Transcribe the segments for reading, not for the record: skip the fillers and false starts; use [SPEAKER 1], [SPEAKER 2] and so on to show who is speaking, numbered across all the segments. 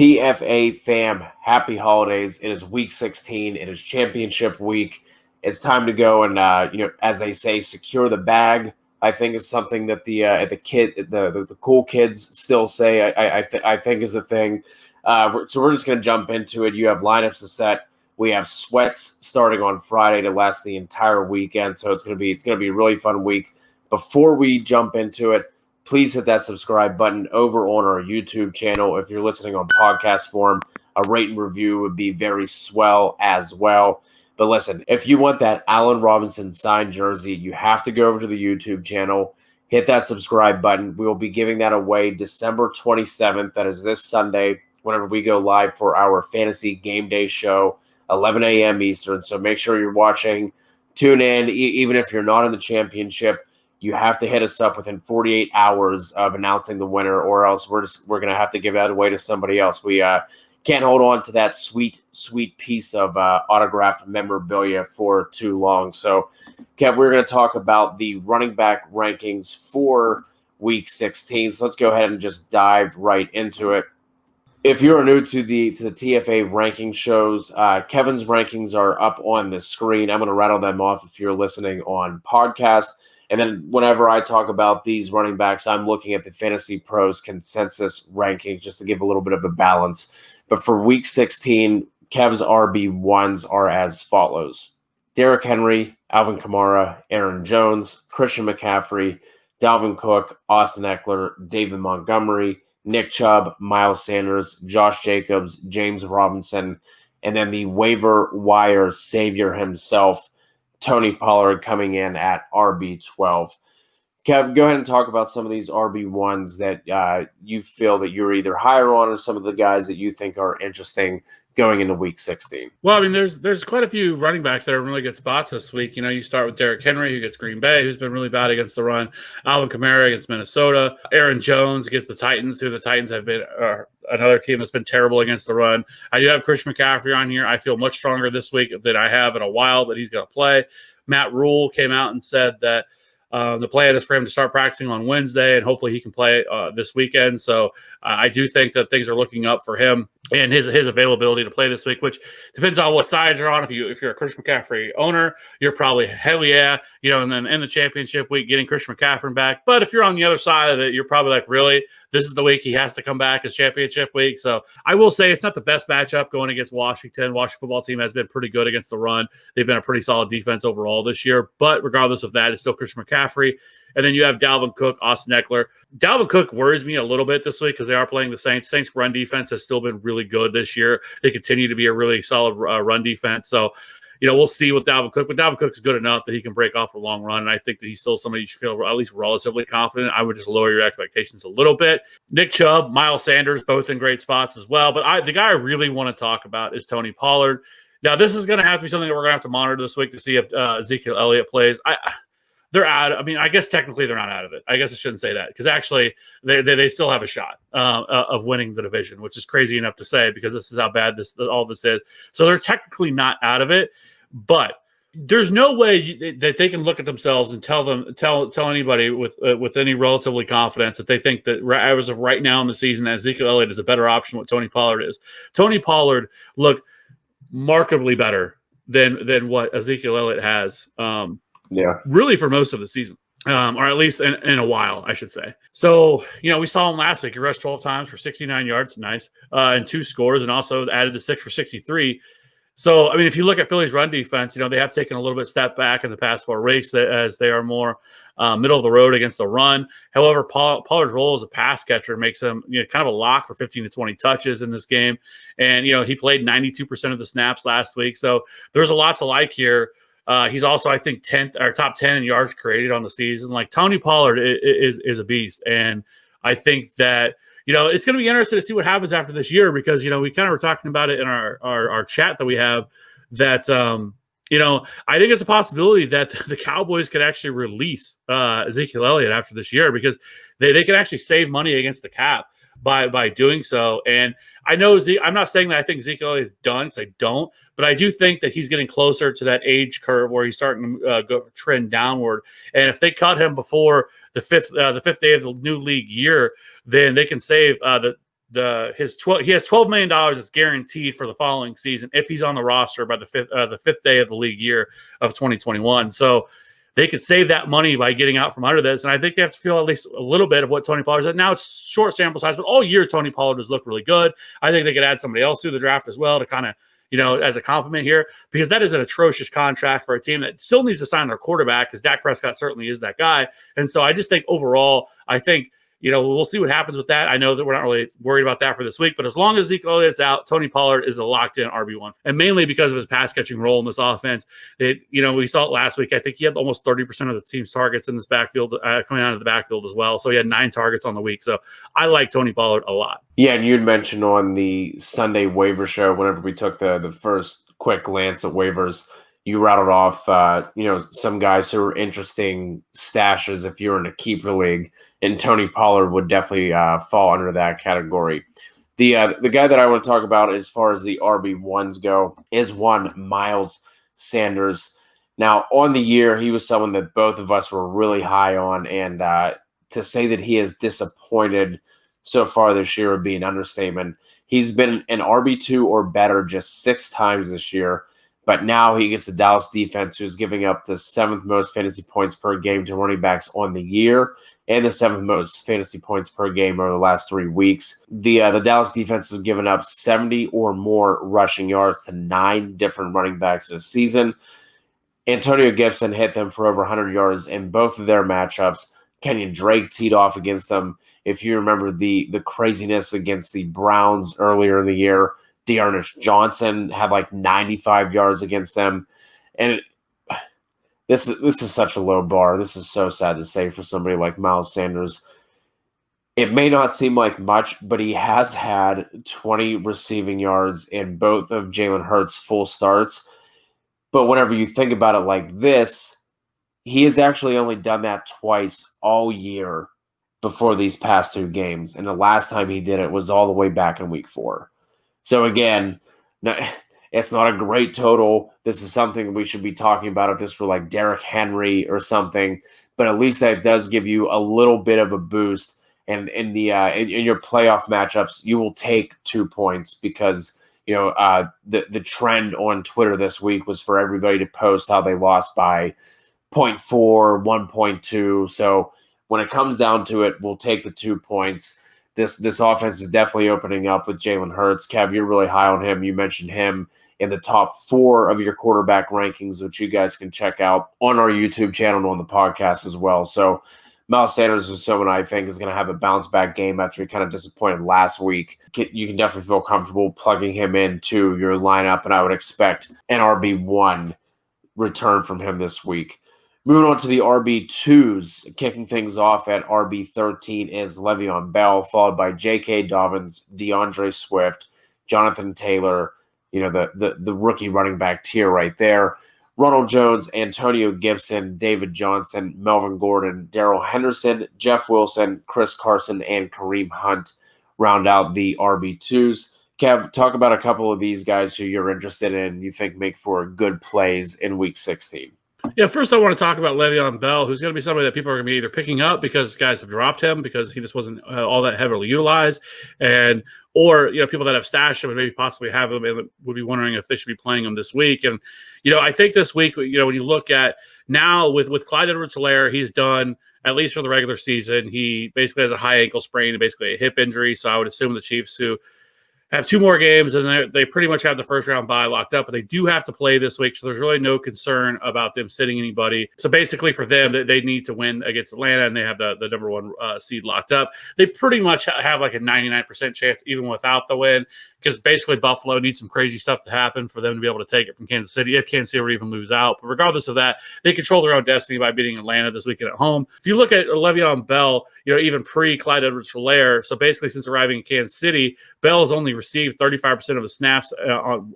[SPEAKER 1] TFA Fam, happy holidays. It is week 16. It is championship week. It's time to go and, as they say, secure the bag. I think is something that the cool kids still say. I think is a thing. So we're just going to jump into it. You have lineups to set. We have sweats starting on Friday to last the entire weekend. So it's going to be a really fun week. Before we jump into it, please hit that subscribe button over on our YouTube channel. If you're listening on podcast form, a rate and review would be very swell as well. But listen, if you want that Allen Robinson signed jersey, you have to go over to the YouTube channel, hit that subscribe button. We will be giving that away December 27th. That is this Sunday, whenever we go live for our fantasy game day show, 11 a.m. Eastern. So make sure you're watching. Tune in, even if you're not in the championship. You have to hit us up within 48 hours of announcing the winner, or else we're going to have to give that away to somebody else. We can't hold on to that sweet piece of autographed memorabilia for too long. So, Kev, we're going to talk about the running back rankings for Week 16. So let's go ahead and just dive right into it. If you're new to the TFA ranking shows, Kevin's rankings are up on the screen. I'm going to rattle them off if you're listening on podcast. And then whenever I talk about these running backs, I'm looking at the Fantasy Pros consensus rankings just to give a little bit of a balance. But for Week 16, Kev's RB1s are as follows: Derrick Henry, Alvin Kamara, Aaron Jones, Christian McCaffrey, Dalvin Cook, Austin Eckler, David Montgomery, Nick Chubb, Miles Sanders, Josh Jacobs, James Robinson, and then the waiver wire savior himself, Tony Pollard, coming in at RB12. Kev, go ahead and talk about some of these RB1s that you feel that you're either higher on, or some of the guys that you think are interesting going into Week 16.
[SPEAKER 2] Well, I mean, there's quite a few running backs that are in really good spots this week. You know, you start with Derrick Henry, who gets Green Bay, who's been really bad against the run. Alvin Kamara against Minnesota. Aaron Jones against the Titans, who the Titans have been another team that's been terrible against the run. I do have Christian McCaffrey on here. I feel much stronger this week than I have in a while that he's going to play. Matt Rule came out and said that the plan is for him to start practicing on Wednesday, and hopefully he can play this weekend. So I do think that things are looking up for him and his availability to play this week, which depends on what side you're on. If you're a Christian McCaffrey owner, you're probably hell yeah, and then in the championship week getting Christian McCaffrey back. But if you're on the other side of it, you're probably like, really, this is the week he has to come back as championship week. So I will say it's not the best matchup going against Washington. Washington football team has been pretty good against the run. They've been a pretty solid defense overall this year. But regardless of that, it's still Christian McCaffrey. And then you have Dalvin Cook, Austin Eckler. Dalvin Cook worries me a little bit this week because they are playing the Saints. Saints' run defense has still been really good this year. They continue to be a really solid run defense. So, we'll see with Dalvin Cook. But Dalvin Cook is good enough that he can break off a long run. And I think that he's still somebody you should feel at least relatively confident. I would just lower your expectations a little bit. Nick Chubb, Miles Sanders, both in great spots as well. But the guy I really want to talk about is Tony Pollard. Now, this is going to have to be something that we're going to have to monitor this week to see if Ezekiel Elliott plays. They're out. I mean, I guess technically they're not out of it. I guess I shouldn't say that because actually they still have a shot of winning the division, which is crazy enough to say because this is how bad all this is. So they're technically not out of it, but there's no way that they can look at themselves and tell anybody with any relatively confidence that they think that as of right now in the season, Ezekiel Elliott is a better option than what Tony Pollard is. Tony Pollard looked markedly better than what Ezekiel Elliott has. Really for most of the season, or at least in a while, I should say. So, we saw him last week. He rushed 12 times for 69 yards, nice, and 2 scores, and also added to 6 for 63. So, I mean, if you look at Philly's run defense, they have taken a little bit step back in the past 4 weeks as they are more middle of the road against the run. However, Pollard's role as a pass catcher makes him kind of a lock for 15 to 20 touches in this game. And, he played 92% of the snaps last week. So there's a lot to like here. He's also, I think, 10th or top 10 in yards created on the season. Like Tony Pollard is a beast. And I think that, it's going to be interesting to see what happens after this year because, we kind of were talking about it in our chat that we have that, I think it's a possibility that the Cowboys could actually release Ezekiel Elliott after this year because they can actually save money against the cap by doing so. And I know I'm not saying that I think Ezekiel Elliott is done because I don't, but I do think that he's getting closer to that age curve where he's starting to trend downward. And if they cut him before the fifth day of the new league year, then they can save he has $12 million that's guaranteed for the following season if he's on the roster by the fifth day of the league year of 2021. So they could save that money by getting out from under this. And I think they have to feel at least a little bit of what Tony Pollard's at. Now it's short sample size, but all year Tony Pollard has looked really good. I think they could add somebody else through the draft as well to kind of, as a compliment here, because that is an atrocious contract for a team that still needs to sign their quarterback, because Dak Prescott certainly is that guy. And so I just think overall, we'll see what happens with that. I know that we're not really worried about that for this week, but as long as Zeke is out, Tony Pollard is a locked-in RB1, and mainly because of his pass-catching role in this offense. We saw it last week. I think he had almost 30% of the team's targets in this backfield coming out of the backfield as well. So he had 9 targets on the week. So I like Tony Pollard a lot.
[SPEAKER 1] Yeah, and you'd mentioned on the Sunday waiver show, whenever we took the first quick glance at waivers, you rattled off, some guys who are interesting stashes if you're in a keeper league, and Tony Pollard would definitely fall under that category. The guy that I want to talk about as far as the RB1s go is one Miles Sanders. Now, on the year, he was someone that both of us were really high on, and to say that he has disappointed so far this year would be an understatement. He's been an RB2 or better just 6 times this year. But now he gets the Dallas defense, who's giving up the 7th most fantasy points per game to running backs on the year and the 7th most fantasy points per game over the last 3 weeks. The Dallas defense has given up 70 or more rushing yards to 9 different running backs this season. Antonio Gibson hit them for over 100 yards in both of their matchups. Kenyon Drake teed off against them. If you remember the craziness against the Browns earlier in the year, Dearness Johnson had like 95 yards against them. And this is such a low bar. This is so sad to say for somebody like Miles Sanders. It may not seem like much, but he has had 20 receiving yards in both of Jalen Hurts' full starts. But whenever you think about it like this, he has actually only done that twice all year before these past 2 games. And the last time he did it was all the way back in week 4. So again, it's not a great total. This is something we should be talking about if this were like Derrick Henry or something. But at least that does give you a little bit of a boost. And in your playoff matchups, you will take 2 points because the trend on Twitter this week was for everybody to post how they lost by 0.4, 1.2. So when it comes down to it, we'll take the 2 points. This offense is definitely opening up with Jalen Hurts. Kev, you're really high on him. You mentioned him in the top 4 of your quarterback rankings, which you guys can check out on our YouTube channel and on the podcast as well. So Miles Sanders is someone I think is going to have a bounce-back game after he kind of disappointed last week. You can definitely feel comfortable plugging him into your lineup, and I would expect an RB1 return from him this week. Moving on to the RB2s, kicking things off at RB13 is Le'Veon Bell, followed by J.K. Dobbins, DeAndre Swift, Jonathan Taylor, the rookie running back tier right there. Ronald Jones, Antonio Gibson, David Johnson, Melvin Gordon, Darrell Henderson, Jeff Wilson, Chris Carson, and Kareem Hunt round out the RB2s. Kev, talk about a couple of these guys who you're interested in, you think make for good plays in Week 16.
[SPEAKER 2] Yeah, first I want to talk about Le'Veon Bell, who's going to be somebody that people are going to be either picking up because guys have dropped him because he just wasn't all that heavily utilized, or people that have stashed him and maybe possibly have him and would be wondering if they should be playing him this week. And I think this week, when you look at now with Clyde Edwards-Helaire, he's done at least for the regular season. He basically has a high ankle sprain and basically a hip injury. So I would assume the Chiefs, who have 2 more games, and they pretty much have the first round bye locked up, but they do have to play this week, so there's really no concern about them sitting anybody. So basically for them, they need to win against Atlanta, and they have the number 1 seed locked up. They pretty much have like a 99% chance even without the win, because basically Buffalo needs some crazy stuff to happen for them to be able to take it from Kansas City if Kansas City were even lose out. But regardless of that, they control their own destiny by beating Atlanta this weekend at home. If you look at Le'Veon Bell, even pre-Clyde Edwards-Helaire, so basically since arriving in Kansas City, Bell has only received 35% of the snaps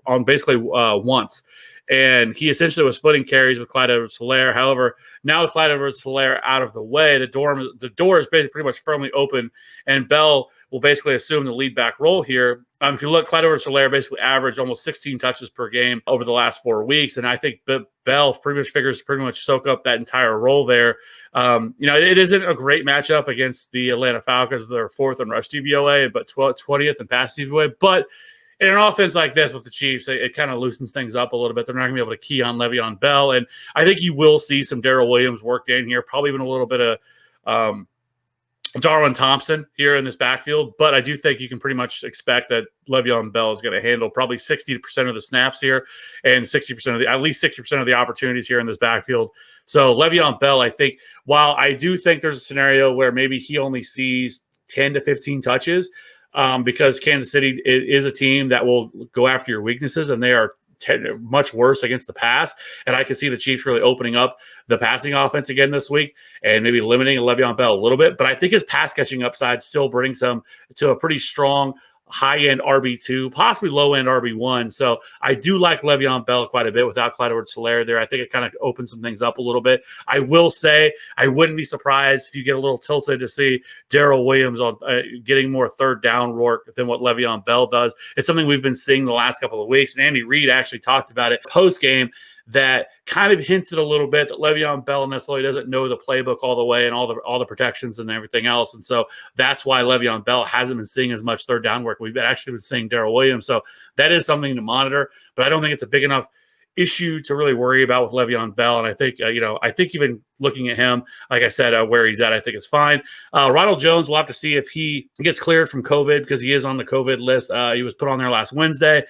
[SPEAKER 2] on basically once. and he essentially was splitting carries with Clyde Edwards-Helaire. However, now with Clyde Edwards-Helaire out of the way, the door is basically pretty much firmly open, and Bell will basically assume the lead back role here. If you look, Clyde Edwards-Helaire basically averaged almost 16 touches per game over the last 4 weeks, and I think Bell pretty much figures to pretty much soak up that entire role there. It isn't a great matchup against the Atlanta Falcons. They're 4th in rush DVOA, but 20th in pass DVOA. But in an offense like this with the Chiefs, it kind of loosens things up a little bit. They're not going to be able to key on Le'Veon Bell. And I think you will see some Darrell Williams worked in here, probably even a little bit of Darwin Thompson here in this backfield. But I do think you can pretty much expect that Le'Veon Bell is going to handle probably 60% of the snaps here and at least 60% of the opportunities here in this backfield. So Le'Veon Bell, I think, while I do think there's a scenario where maybe he only sees 10 to 15 touches, because Kansas City is a team that will go after your weaknesses, and they are much worse against the pass. And I could see the Chiefs really opening up the passing offense again this week and maybe limiting Le'Veon Bell a little bit. But I think his pass catching upside still brings him to a pretty strong high-end RB2, possibly low-end RB1. So I do like Le'Veon Bell quite a bit without Clyde Edwards-Helaire there. I think it kind of opens some things up a little bit. I will say I wouldn't be surprised if you get a little tilted to see Darrell Williams on getting more third down work than what Le'Veon Bell does. It's something we've been seeing the last couple of weeks, and Andy Reid actually talked about it post-game, that kind of hinted a little bit that Le'Veon Bell necessarily doesn't know the playbook all the way and all the protections and everything else. And so that's why Le'Veon Bell hasn't been seeing as much third down work. We've actually been seeing Darrell Williams. So that is something to monitor, but I don't think it's a big enough issue to really worry about with Le'Veon Bell. And I think, I think even looking at him, like I said, where he's at, I think it's fine. Ronald Jones, we'll have to see if he gets cleared from COVID, because he is on the COVID list. He was put on there last Wednesday.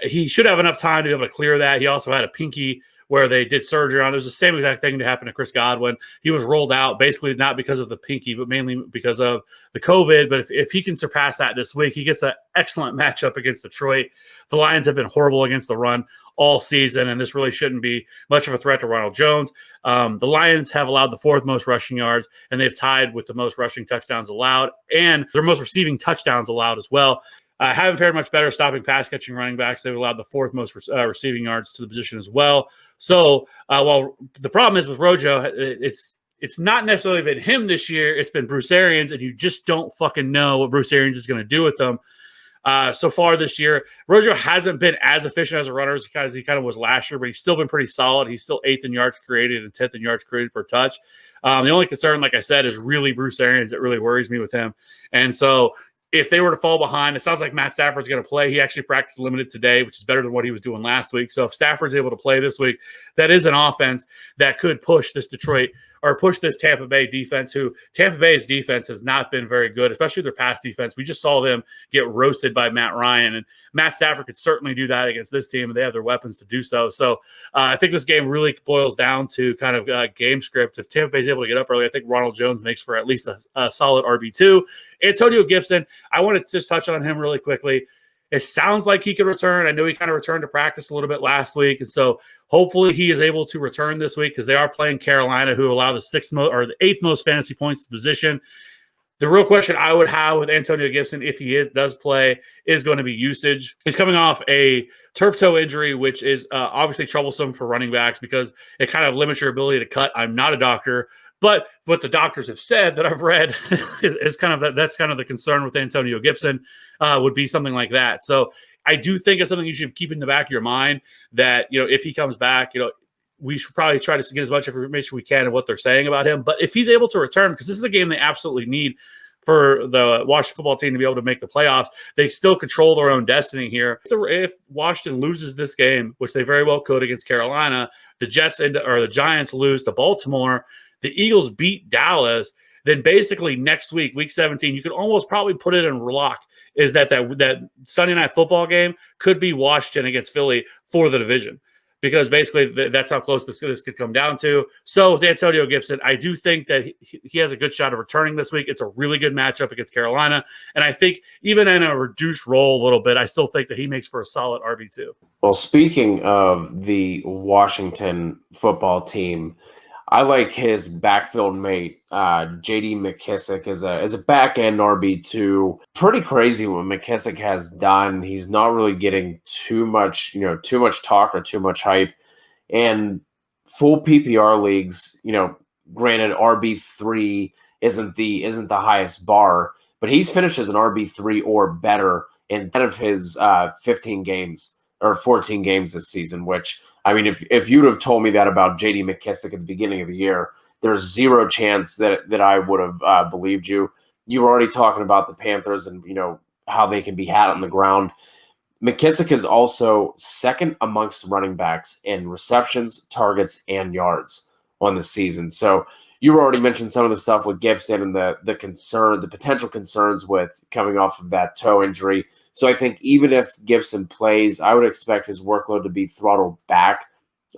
[SPEAKER 2] He should have enough time to be able to clear that. He also had a pinky where they did surgery on. It was the same exact thing that happened to Chris Godwin. He was rolled out basically not because of the pinky, but mainly because of the COVID. But if he can surpass that this week, he gets an excellent matchup against Detroit. The Lions have been horrible against the run all season, and this really shouldn't be much of a threat to Ronald Jones. The Lions have allowed the 4th most rushing yards, and they've tied with the most rushing touchdowns allowed, and their most receiving touchdowns allowed as well. Haven't fared much better stopping pass-catching running backs. They've allowed the 4th most receiving yards to the position as well. So while the problem is with Rojo, it's not necessarily been him this year. It's been Bruce Arians, and you just don't fucking know what Bruce Arians is going to do with them. So far this year, Rojo hasn't been as efficient as a runner as he kind of was last year, but he's still been pretty solid. He's still 8th in yards created and 10th in yards created per touch. The only concern, like I said, is really Bruce Arians. It really worries me with him. And so if they were to fall behind, it sounds like Matt Stafford's going to play. He actually practiced limited today, which is better than what he was doing last week. So if Stafford's able to play this week, that is an offense that could push this Tampa Bay defense, who Tampa Bay's defense has not been very good, especially their pass defense. We just saw them get roasted by Matt Ryan, and Matt Stafford could certainly do that against this team, and they have their weapons to do so. So I think this game really boils down to kind of game script. If Tampa Bay's able to get up early, I think Ronald Jones makes for at least a solid RB2. Antonio Gibson, I want to just touch on him really quickly. It sounds like he could return. I know he kind of returned to practice a little bit last week, and so hopefully he is able to return this week, because they are playing Carolina, who allow the 8th most fantasy points to the position. The real question I would have with Antonio Gibson, if he does play, is going to be usage. He's coming off a turf toe injury, which is obviously troublesome for running backs because it kind of limits your ability to cut. I'm not a doctor, but what the doctors have said that I've read is kind of that's kind of the concern with Antonio Gibson, would be something like that. So I do think it's something you should keep in the back of your mind that, if he comes back, we should probably try to get as much information we can of what they're saying about him. But if he's able to return, because this is a game they absolutely need for the Washington football team to be able to make the playoffs, they still control their own destiny here. If Washington loses this game, which they very well could against Carolina, the Giants lose to Baltimore, the Eagles beat Dallas, then basically next week, week 17, you could almost probably put it in lock, is that Sunday night football game could be Washington against Philly for the division, because basically that's how close this could come down to. So with Antonio Gibson, I do think that he has a good shot of returning this week. It's a really good matchup against Carolina, and I think even in a reduced role a little bit, I still think that he makes for a solid RB2.
[SPEAKER 1] Well, speaking of the Washington football team, I like his backfield mate, JD McKissick, as a back end RB2. Pretty crazy what McKissick has done. He's not really getting too much talk or too much hype. And full PPR leagues, granted RB3 isn't the highest bar, but he's finished as an RB3 or better in 10 of his 15 games or 14 games this season, which I mean, if you'd have told me that about JD McKissick at the beginning of the year, there's zero chance that I would have believed you. You were already talking about the Panthers and how they can be had on the ground. McKissick is also second amongst running backs in receptions, targets, and yards on the season. So you already mentioned some of the stuff with Gibson and the potential concerns with coming off of that toe injury. So I think even if Gibson plays, I would expect his workload to be throttled back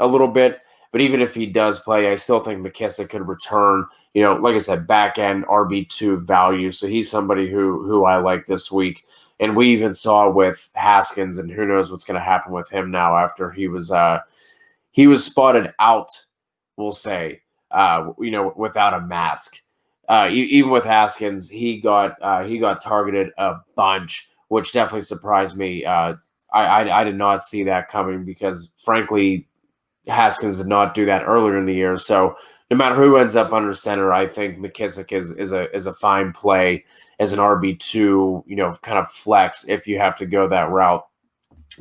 [SPEAKER 1] a little bit. But even if he does play, I still think McKissick could return, like I said, back end RB2 value. So he's somebody who I like this week. And we even saw with Haskins, and who knows what's going to happen with him now after he was spotted out, we'll say, without a mask. Even with Haskins, he got targeted a bunch, which definitely surprised me. I did not see that coming because, frankly, Haskins did not do that earlier in the year. So no matter who ends up under center, I think McKissick is a fine play as an RB2, kind of flex if you have to go that route,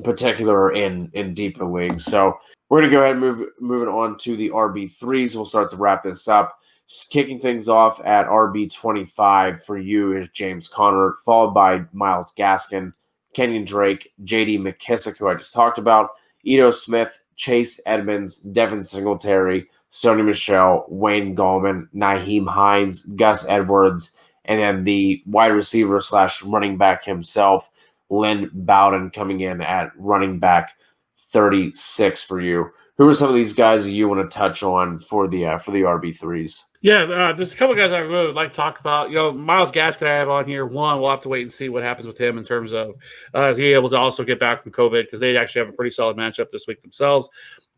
[SPEAKER 1] particular in deeper leagues. So we're going to go ahead and move it on to the RB3s. We'll start to wrap this up. Just kicking things off at RB25 for you is James Conner, followed by Myles Gaskin, Kenyon Drake, JD McKissick, who I just talked about, Ito Smith, Chase Edmonds, Devin Singletary, Sony Michel, Wayne Gallman, Nyheim Hines, Gus Edwards, and then the wide receiver / running back himself, Lynn Bowden, coming in at running back 36 for you. Who are some of these guys that you want to touch on for the RB3s?
[SPEAKER 2] Yeah, there's a couple of guys I really would like to talk about. Myles Gaskin I have on here. One, we'll have to wait and see what happens with him in terms of is he able to also get back from COVID, because they actually have a pretty solid matchup this week themselves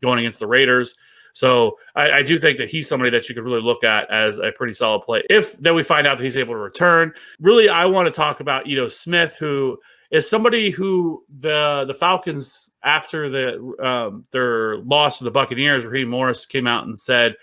[SPEAKER 2] going against the Raiders. So I do think that he's somebody that you could really look at as a pretty solid play. If then we find out that he's able to return, really I want to talk about Ito Smith, who is somebody who the Falcons, after their loss to the Buccaneers, Raheem Morris came out and said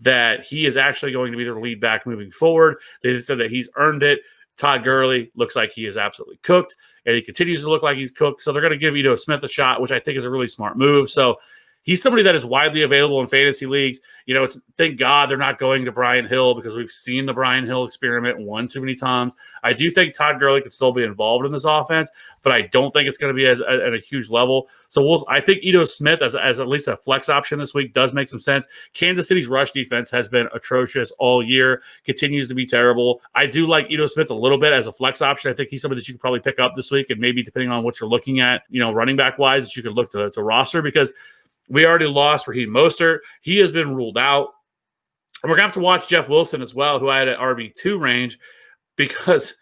[SPEAKER 2] that he is actually going to be their lead back moving forward. They said that he's earned it. Todd Gurley looks like he is absolutely cooked, and he continues to look like he's cooked. So they're going to give Ito Smith a shot, which I think is a really smart move. So he's somebody that is widely available in fantasy leagues. Thank God they're not going to Brian Hill, because we've seen the Brian Hill experiment one too many times. I do think Todd Gurley could still be involved in this offense, but I don't think it's going to be at a huge level. So I think Ito Smith as at least a flex option this week does make some sense. Kansas City's rush defense has been atrocious all year, continues to be terrible. I do like Ito Smith a little bit as a flex option. I think he's somebody that you could probably pick up this week, and maybe depending on what you're looking at, running back wise, that you could look to roster, because we already lost Raheem Mostert. He has been ruled out. And we're going to have to watch Jeff Wilson as well, who I had at RB2 range, because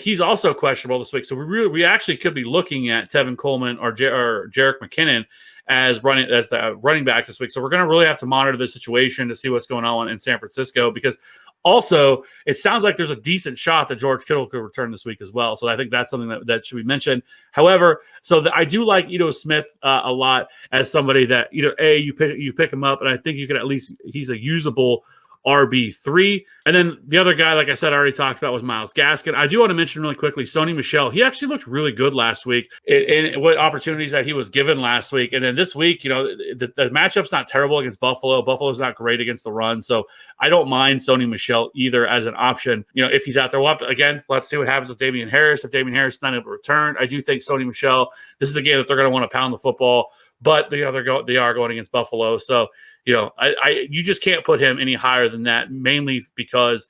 [SPEAKER 2] he's also questionable this week. So we actually could be looking at Tevin Coleman or Jerick McKinnon as the running backs this week. So we're going to really have to monitor the situation to see what's going on in San Francisco, because also it sounds like there's a decent shot that George Kittle could return this week as well. So I think that's something that should be mentioned. However, I do like Ito Smith a lot as somebody that either you pick him up, and I think you could at least, he's a usable RB3. And then the other guy, like I said, I already talked about, was Myles Gaskin. I do want to mention really quickly, Sony Michel. He actually looked really good last week in what opportunities that he was given last week. And then this week, the matchup's not terrible against Buffalo. Buffalo's not great against the run. So I don't mind Sony Michel either as an option. If he's out there, we'll have to see what happens with Damian Harris. If Damian Harris is not able to return, I do think Sony Michel, this is a game that they're going to want to pound the football, but they are going against Buffalo. So, you just can't put him any higher than that, mainly because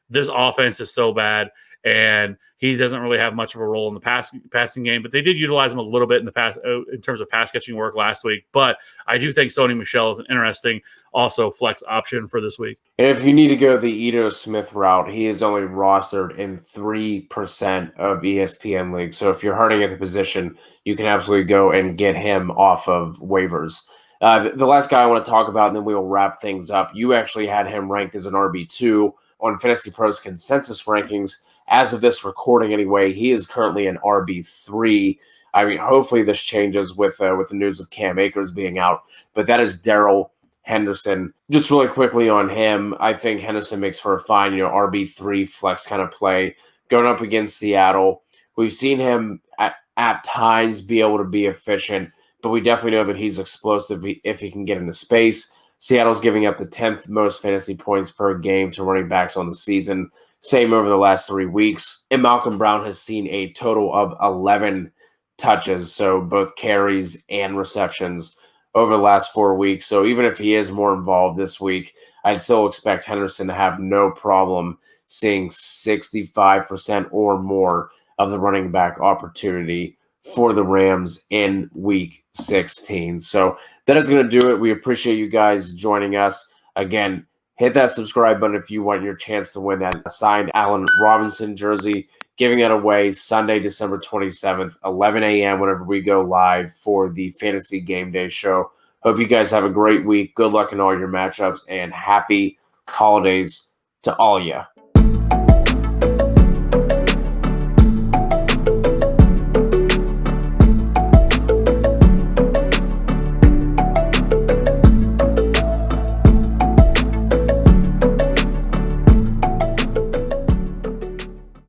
[SPEAKER 2] this offense is so bad and he doesn't really have much of a role in the passing game. But they did utilize him a little bit in terms of pass catching work last week. But I do think Sony Michel is an interesting also flex option for this week.
[SPEAKER 1] And if you need to go the Ito Smith route, he is only rostered in 3% of ESPN leagues. So if you're hurting at the position, you can absolutely go and get him off of waivers. The last guy I want to talk about, and then we will wrap things up. You actually had him ranked as an RB2 on Fantasy Pros consensus rankings. As of this recording, anyway, he is currently an RB3. I mean, hopefully this changes with the news of Cam Akers being out. But that is Darrell Henderson. Just really quickly on him, I think Henderson makes for a fine, RB3 flex kind of play going up against Seattle. We've seen him at times be able to be efficient, but we definitely know that he's explosive if he can get into space. Seattle's giving up the 10th most fantasy points per game to running backs on the season. Same over the last 3 weeks. And Malcolm Brown has seen a total of 11 touches, so both carries and receptions over the last 4 weeks. So even if he is more involved this week, I'd still expect Henderson to have no problem seeing 65% or more of the running back opportunity for the Rams in week 16. So that is going to do it. We appreciate you guys joining us. Again, hit that subscribe button if you want your chance to win that signed Allen Robinson jersey. Giving it away Sunday, December 27th, 11 a.m. whenever we go live for the Fantasy Game Day show. Hope you guys have a great week. Good luck in all your matchups, and happy holidays to all you.